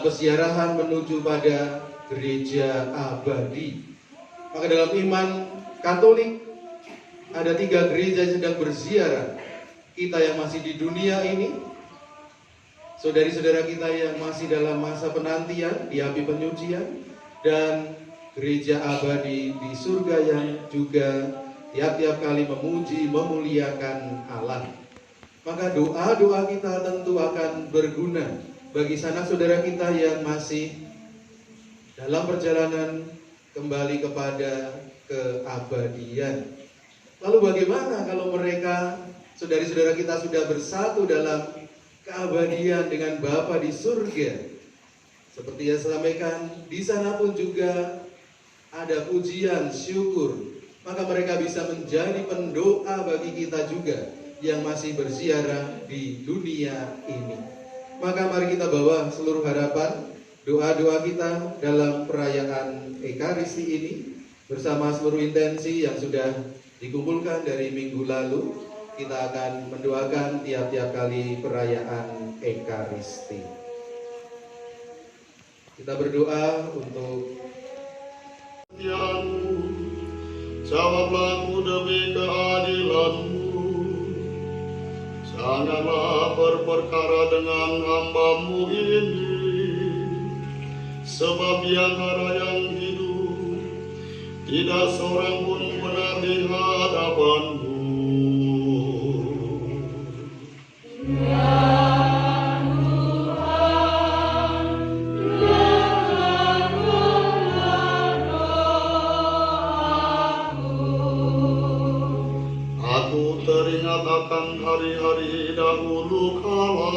peziarahan menuju pada gereja abadi. Maka dalam iman Katolik ada 3 gereja yang sedang berziarah. Kita yang masih di dunia ini, saudari-saudara kita yang masih dalam masa penantian di api penyucian, dan gereja abadi di surga yang juga tiap-tiap kali memuji, memuliakan Allah. Maka doa-doa kita tentu akan berguna bagi sanak saudara kita yang masih dalam perjalanan kembali kepada keabadian. Lalu bagaimana kalau mereka, saudari-saudara kita, sudah bersatu dalam keabadian dengan Bapa di surga? Seperti yang saya sampaikan, di sana pun juga ada pujian, syukur. Maka mereka bisa menjadi pendoa bagi kita juga yang masih berziarah di dunia ini. Maka mari kita bawa seluruh harapan, doa-doa kita dalam perayaan Ekaristi ini bersama seluruh intensi yang sudah dikumpulkan dari minggu lalu. Kita akan mendoakan tiap-tiap kali perayaan Ekaristi. Kita berdoa untuk jawablah ku demi keadilan-Mu. Janganlah berperkara dengan hamba-Mu ini, sebab di antara yang hidup tidak seorang pun benar di hadapan-Mu. Akan hari-hari dahulu kala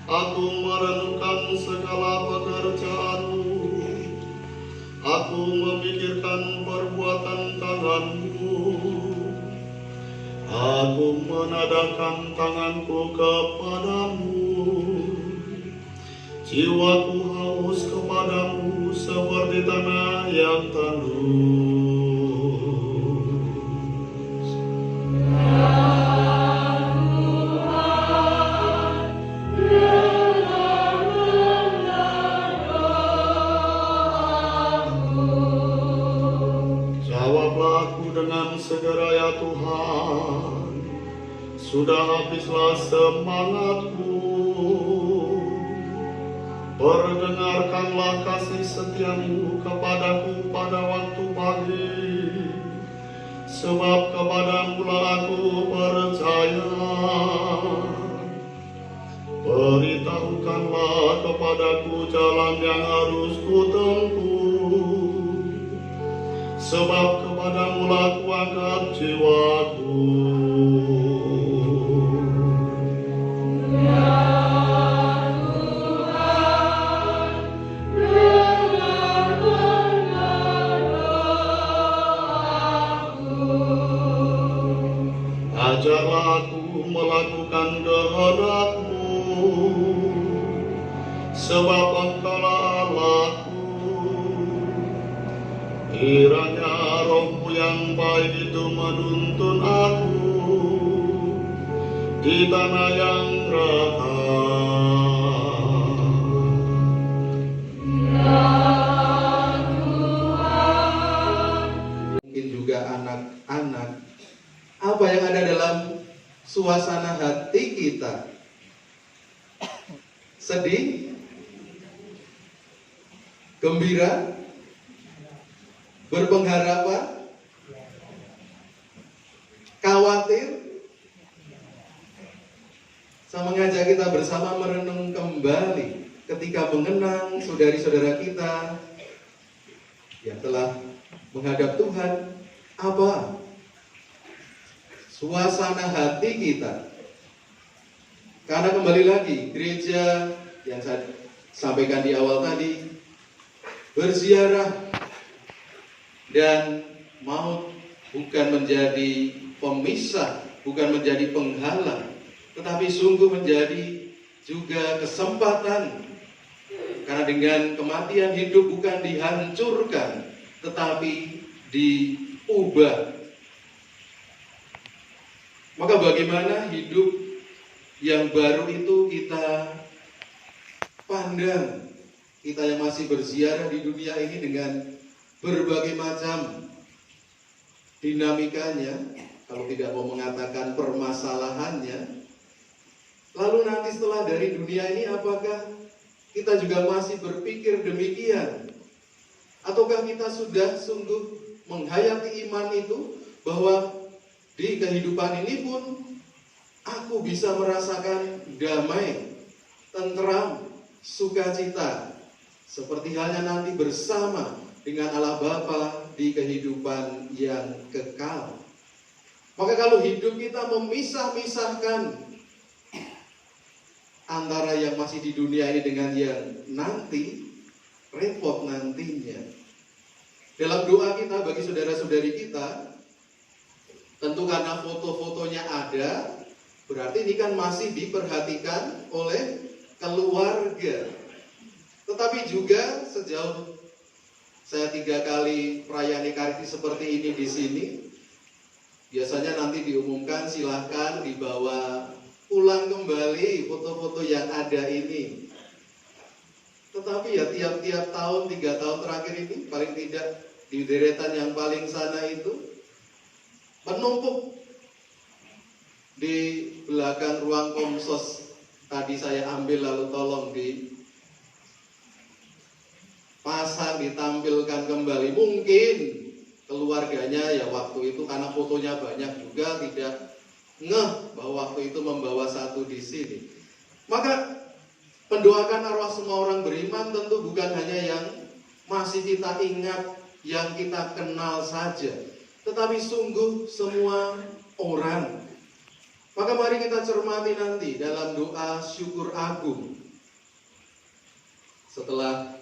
aku merenungkan segala pekerjaan-Mu, aku memikirkan perbuatan tangan-Mu, aku menadahkan tanganku kepadamu, jiwaku haus kepadamu seperti tanah yang tandus. Segera ya Tuhan, sudah habislah semangatku. Perdengarkanlah kasih setia-Mu kepadaku pada waktu pagi, sebab kepadamu lah aku percaya. Beritahukanlah kepadaku jalan yang harus kutempuh, sebab kepadamu lah ku angkat jiwaku. Ya Tuhan, dengarkanlah doaku. Ajarlah aku melakukan kehendak-Mu, sebab Engkaulah Allahku. Kiranya Roh-Mu yang baik itu menuntun aku di tanah yang rata. Ya Tuhan. mungkin juga anak-anak, apa yang ada dalam suasana hati kita? Sedih? Gembira? Berpengharapan, khawatir. Saya mengajak kita bersama merenung kembali ketika mengenang saudari-saudara kita yang telah menghadap Tuhan. Apa suasana hati kita? Karena kembali lagi, gereja yang saya sampaikan di awal tadi berziarah, dan maut bukan menjadi pemisah, bukan menjadi penghalang, tetapi sungguh menjadi juga kesempatan. Karena dengan kematian hidup bukan dihancurkan, tetapi diubah. Maka bagaimana hidup yang baru itu kita pandang kita yang masih berziarah di dunia ini dengan berbagai macam dinamikanya, kalau tidak mau mengatakan permasalahannya. Lalu nanti setelah dari dunia ini, apakah kita juga masih berpikir demikian? Ataukah kita sudah sungguh menghayati iman itu, bahwa di kehidupan ini pun aku bisa merasakan damai, tentram, sukacita, seperti halnya nanti bersama dengan Allah Bapa di kehidupan yang kekal. Maka kalau hidup kita memisah-misahkan antara yang masih di dunia ini dengan yang nanti, repot nantinya. Dalam doa kita bagi saudara-saudari kita, tentu karena foto-fotonya ada, berarti ini kan masih diperhatikan oleh keluarga. Tetapi juga sejauh saya 3 kali perayaan Ekaristi seperti ini di sini, biasanya nanti diumumkan silahkan dibawa ulang kembali foto-foto yang ada ini. Tetapi ya tiap-tiap tahun, 3 tahun terakhir ini, paling tidak di deretan yang paling sana itu menumpuk di belakang ruang komsos. Tadi saya ambil lalu tolong dipasang, ditampilkan kembali. Mungkin keluarganya ya waktu itu karena fotonya banyak juga tidak ngeh bahwa waktu itu membawa satu di sini. Maka mendoakan arwah semua orang beriman tentu bukan hanya yang masih kita ingat, yang kita kenal saja, tetapi sungguh semua orang. Maka mari kita cermati nanti dalam doa syukur agung. Setelah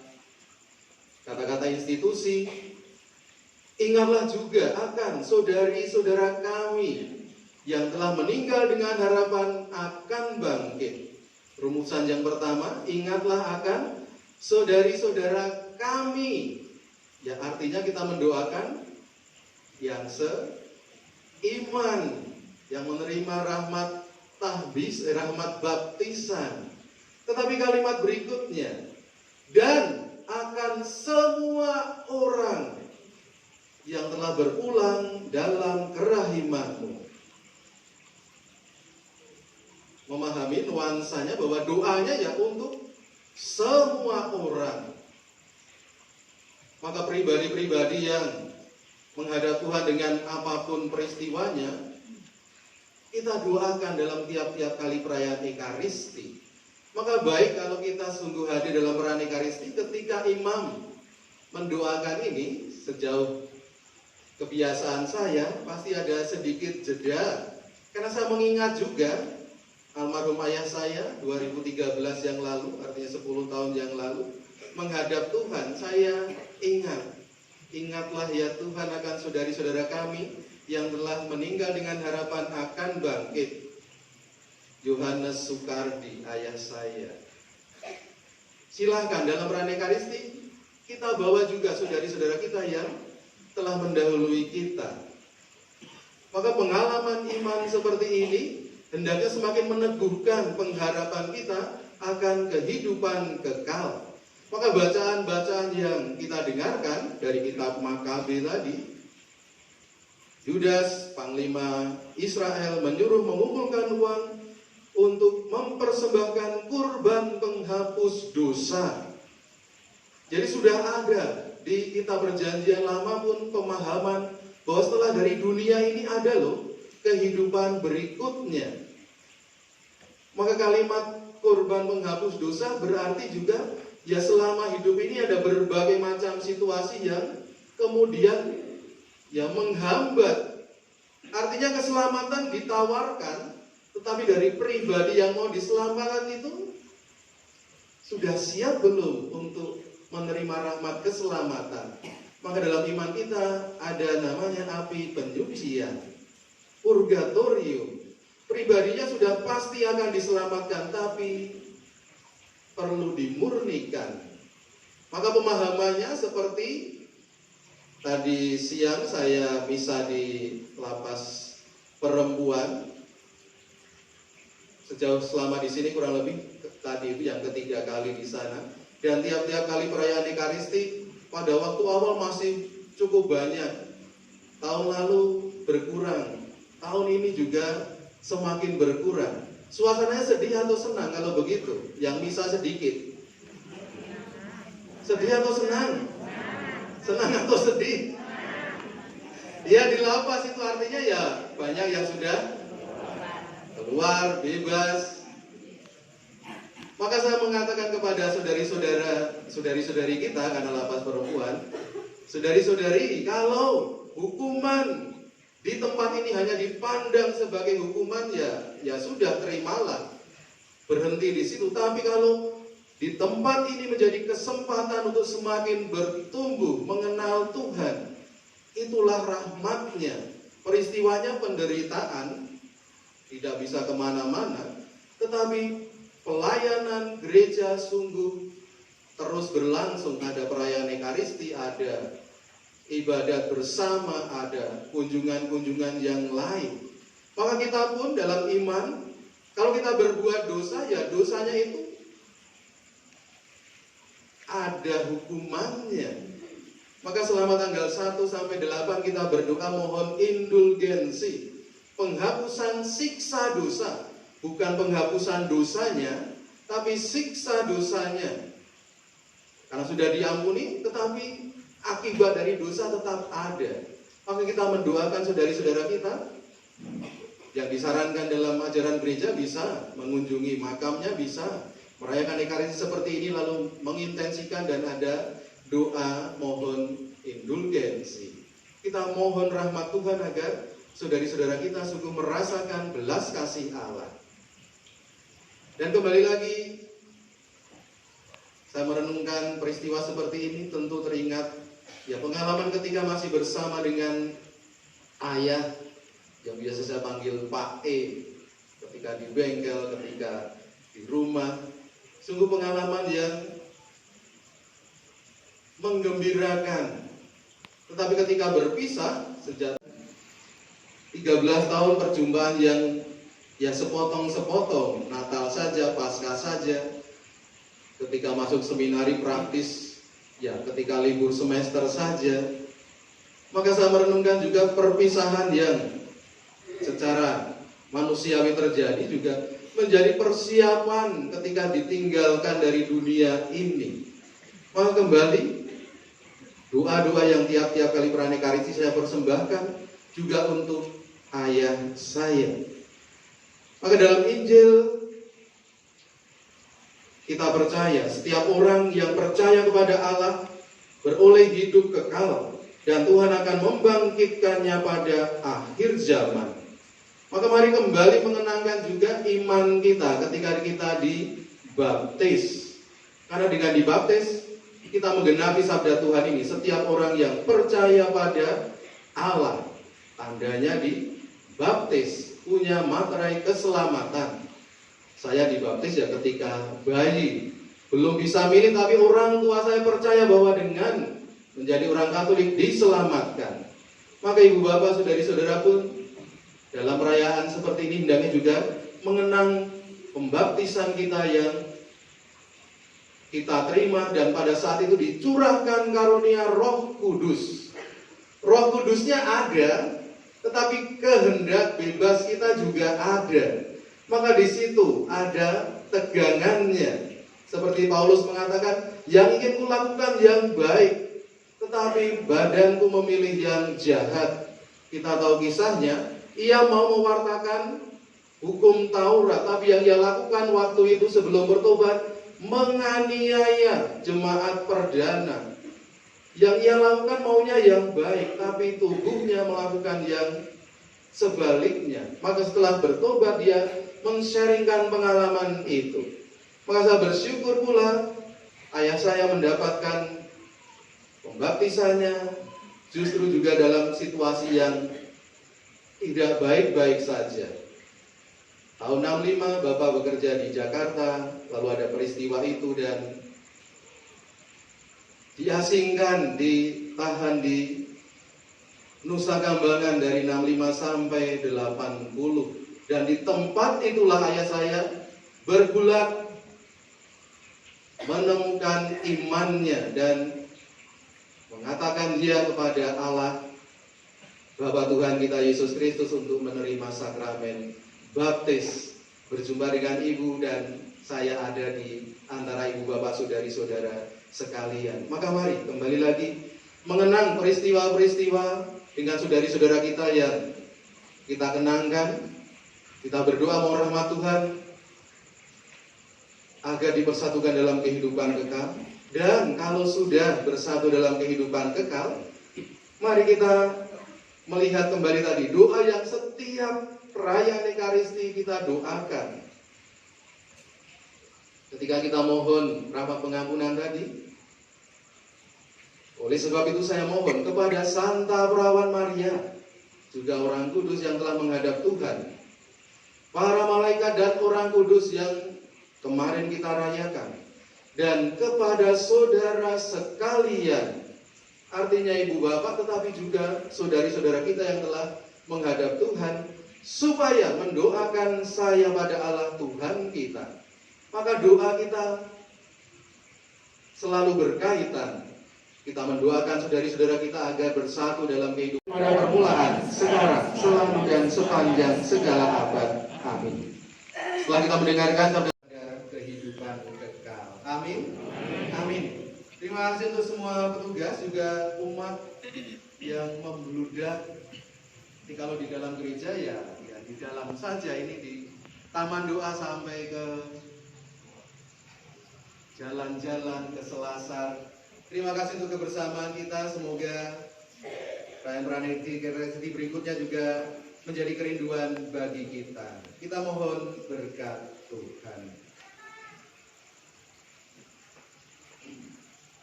kata-kata institusi, ingatlah juga akan saudari-saudara kami yang telah meninggal dengan harapan akan bangkit. Rumusan yang pertama, ingatlah akan saudari-saudara kami. Ya artinya kita mendoakan yang seiman, yang menerima rahmat rahmat baptisan. Tetapi kalimat berikutnya, dan akan semua orang yang telah berulang dalam kerahimanmu. Memahami nuansanya bahwa doanya ya untuk semua orang. Maka pribadi-pribadi yang menghadap Tuhan dengan apapun peristiwanya, kita doakan dalam tiap-tiap kali perayaan Ekaristi. Maka baik kalau kita sungguh hadir dalam perayaan Ekaristi, ketika imam mendoakan ini, sejauh kebiasaan saya pasti ada sedikit jeda, karena saya mengingat juga almarhum ayah saya 2013 yang lalu, artinya 10 tahun yang lalu, menghadap Tuhan. Saya ingatlah ya Tuhan akan saudari-saudara kami yang telah meninggal dengan harapan akan bangkit. Yohanes Sukardi, ayah saya. Silahkan dalam perayaan Ekaristi kita bawa juga saudari-saudara kita yang telah mendahului kita. Maka pengalaman iman seperti ini hendaknya semakin meneguhkan pengharapan kita akan kehidupan kekal. Maka bacaan-bacaan yang kita dengarkan dari kitab Makabe tadi, Yudas, panglima Israel, menyuruh mengumpulkan uang untuk mempersembahkan kurban penghapus dosa. Jadi sudah ada di kitab Perjanjian Lama pun pemahaman bahwa setelah dari dunia ini ada loh kehidupan berikutnya. Maka kalimat kurban penghapus dosa berarti juga ya selama hidup ini ada berbagai macam situasi yang kemudian ya menghambat. Artinya keselamatan ditawarkan, tetapi dari pribadi yang mau diselamatkan itu sudah siap belum untuk menerima rahmat keselamatan? Maka dalam iman kita ada namanya api penyucian, purgatorium. Pribadinya sudah pasti akan diselamatkan, tapi perlu dimurnikan. Maka pemahamannya seperti tadi siang saya misa di lapas perempuan. Sejauh selama di sini kurang lebih tadi itu yang ketiga kali di sana. Dan tiap-tiap kali perayaan Ekaristi pada waktu awal masih cukup banyak. Tahun lalu berkurang, tahun ini juga semakin berkurang. Suasananya sedih atau senang kalau begitu? Yang misa sedikit. Sedih atau senang? Senang atau sedih? Ya, di lapas itu artinya ya banyak yang sudah keluar, bebas. Maka saya mengatakan kepada saudari-saudari kita, karena lapas perempuan, saudari-saudari, kalau hukuman di tempat ini hanya dipandang sebagai hukuman, ya sudah, terimalah, berhenti di situ. Tapi kalau di tempat ini menjadi kesempatan untuk semakin bertumbuh mengenal Tuhan, itulah rahmatnya. Peristiwanya penderitaan, tidak bisa kemana-mana, tetapi pelayanan gereja sungguh terus berlangsung. Ada perayaan Ekaristi, ada ibadat bersama, ada kunjungan-kunjungan yang lain. Maka kita pun dalam iman, kalau kita berbuat dosa, ya dosanya itu ada hukumannya. Maka selama tanggal 1 sampai 8 kita berdoa mohon indulgensi, penghapusan siksa dosa. Bukan penghapusan dosanya, tapi siksa dosanya. Karena sudah diampuni, tetapi akibat dari dosa tetap ada. Maka kita mendoakan saudari-saudara kita yang disarankan dalam ajaran gereja, bisa mengunjungi makamnya, bisa merayakan Ekaristi seperti ini, lalu mengintensikan dan ada doa mohon indulgensi. Kita mohon rahmat Tuhan agar saudari-saudara kita sungguh merasakan belas kasih Allah. Dan kembali lagi, saya merenungkan peristiwa seperti ini, tentu teringat ya pengalaman ketika masih bersama dengan ayah yang biasa saya panggil Pak E, ketika di bengkel, ketika di rumah. Sungguh pengalaman yang menggembirakan. Tetapi ketika berpisah, sejak 13 tahun perjumpaan yang ya sepotong-sepotong, Natal saja, Paskah saja, ketika masuk seminari praktis, ya ketika libur semester saja. Maka saya merenungkan juga perpisahan yang secara manusiawi terjadi juga menjadi persiapan ketika ditinggalkan dari dunia ini. Maka kembali doa-doa yang tiap-tiap kali perayaan Ekaristi saya persembahkan juga untuk ayah saya. Maka dalam Injil kita percaya setiap orang yang percaya kepada Allah beroleh hidup kekal dan Tuhan akan membangkitkannya pada akhir zaman. Maka mari kembali mengenangkan juga iman kita ketika kita dibaptis. Karena dengan dibaptis kita menggenapi sabda Tuhan ini, setiap orang yang percaya pada Allah, tandanya dibaptis, punya materai keselamatan. Saya dibaptis ya ketika bayi, belum bisa milih, tapi orang tua saya percaya bahwa dengan menjadi orang Katolik diselamatkan. Maka ibu bapak, saudari-saudara pun dalam perayaan seperti ini hendaknya juga mengenang pembaptisan kita yang kita terima, dan pada saat itu dicurahkan karunia Roh Kudus. Roh Kudusnya ada, tetapi kehendak bebas kita juga ada. Maka di situ ada tegangannya. Seperti Paulus mengatakan, yang ingin kulakukan yang baik, tetapi badanku memilih yang jahat. Kita tahu kisahnya, ia mau mewartakan hukum Taurat, tapi yang ia lakukan waktu itu sebelum bertobat, menganiaya jemaat perdana. Yang ia lakukan maunya yang baik, tapi tubuhnya melakukan yang sebaliknya. Maka setelah bertobat dia men-sharingkan pengalaman itu. Maka saya bersyukur pula ayah saya mendapatkan pembaptisannya justru juga dalam situasi yang tidak baik-baik saja. Tahun 65 Bapak bekerja di Jakarta, lalu ada peristiwa itu dan diasingkan, ditahan di Nusa Kambangan dari 65 sampai 80. Dan di tempat itulah ayah saya bergulat menemukan imannya dan mengatakan dia kepada Allah Bapa Tuhan kita Yesus Kristus untuk menerima sakramen baptis, berjumpa dengan ibu dan saya ada di antara ibu bapak saudari-saudara sekalian. Maka mari kembali lagi mengenang peristiwa-peristiwa dengan saudari-saudara kita yang kita kenangkan. Kita berdoa mohon rahmat Tuhan agar dipersatukan dalam kehidupan kekal. Dan kalau sudah bersatu dalam kehidupan kekal, mari kita melihat kembali tadi doa yang setiap perayaan Ekaristi kita doakan. Ketika kita mohon rahmat pengampunan tadi, oleh sebab itu saya mohon kepada Santa Perawan Maria, juga orang kudus yang telah menghadap Tuhan, para malaikat dan orang kudus yang kemarin kita rayakan, dan kepada saudara sekalian, artinya ibu bapak tetapi juga saudari-saudara kita yang telah menghadap Tuhan, supaya mendoakan saya pada Allah Tuhan kita. Maka doa kita selalu berkaitan. Kita mendoakan saudari-saudara kita agar bersatu dalam kehidupan pada permulaan, sekarang, selalu dan sepanjang segala abad. Amin. Setelah kita mendengarkan sabda kehidupan kekal. Amin. Amin. Terima kasih untuk semua petugas juga umat yang membludak. Jadi kalau di dalam gereja ya di dalam saja, ini di taman doa sampai ke jalan-jalan ke Selasar. Terima kasih untuk kebersamaan kita. Semoga perayaan Ekaristi berikutnya juga menjadi kerinduan bagi kita. Kita mohon berkat Tuhan.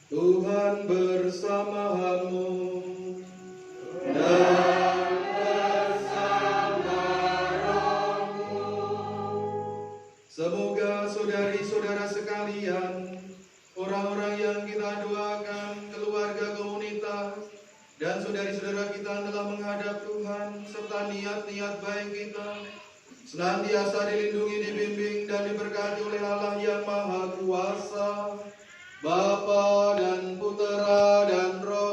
Tuhan bersamamu dan bersama rohmu. Semoga saudari-saudara sekalian, orang-orang yang kita doakan, keluarga komunitas, dan saudari-saudara kita yang telah menghadap Tuhan, serta niat-niat baik kita, senantiasa dilindungi, dibimbing, dan diberkati oleh Allah yang Maha Kuasa, Bapa dan Putera dan Roh